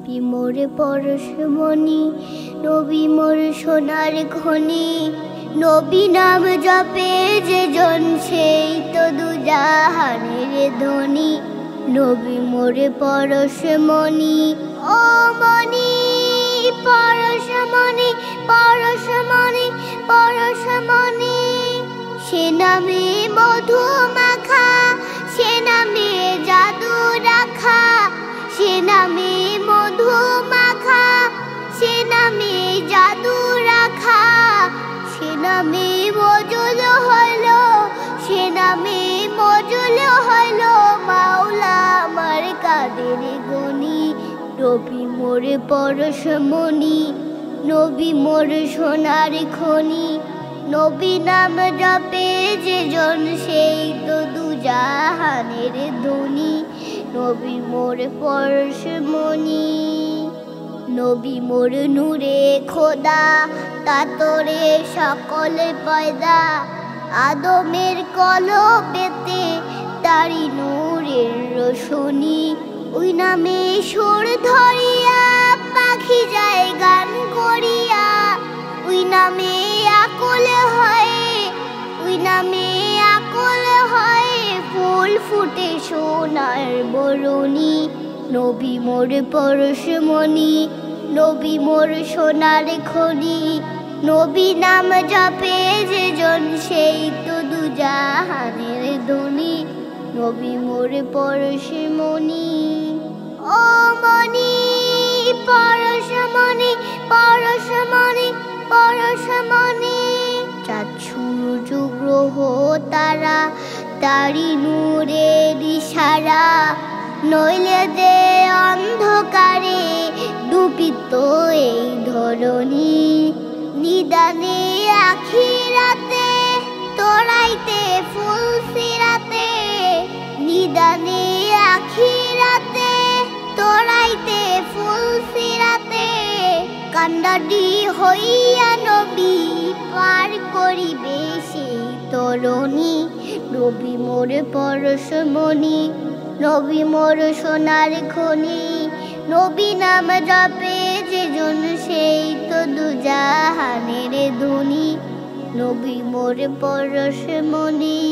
নবী মোরে পরশমণি, নবী মোর সোনার খনি। নবী নাম জপে যে জন সেই তো দুজাহানের ধনী। নবী মোরে পরশমণি, ও মণি পরশমণি, পরশমণি, পরশমণি। সে নামে মধু মাখা, সে নামে জাদু রাখা। সে নামে মধু মাখা, সে নামে জাদু রাখা। সে নামে মজুল হইল, সে নামে মজুল হইল মাওলা আমার কাদের গনি। নবী মোরে পরশমণি, নবী মোর সোনার খনি। নবী নাম জপে যে জন সেই তো দুজাহানের ধনী। নবী মোর পরশমণি। নবী মোর নূরে খোদা, তাতরে সকল পয়দা। আদমের কলবেতে তারি নূরের রোশনি। ওই নামে সুর ধরিয়া পাখি যায় গান করিয়া। ওই নামে আকুল হয়, ওই নামে আকুল হয় ফুল ফুটে সোনার বরণি। নবী মোর পরশমণি, নবী মোর সোনার খনি। নবী নাম জপে যে জন সেই তো দুজাহানের ধনী। নবী মোর পরশমণি, ও মণি পরশমণি, পরশমণি, পরশমণি। চাঁদ সূর্য গ্রহ তারা তারি নূরের ইশারা। নইলে দে অন্ধকারে ডুবিত এই ধরণী। নিদানে আখিরাতে তোরাইতে ফুল সিরাতে। নিদানে আখিরাতে তোরাইতে ফুল সিরাতে। কান্ডারি হইয়া নবী পার করিবে সেই তরণী। নবী মোর পরশমণি, নবী মোর সোনার খনি। নবী নাম জপে যে জন সেই তো দুজাহানের ধনী। নবী মোর পরশমণি।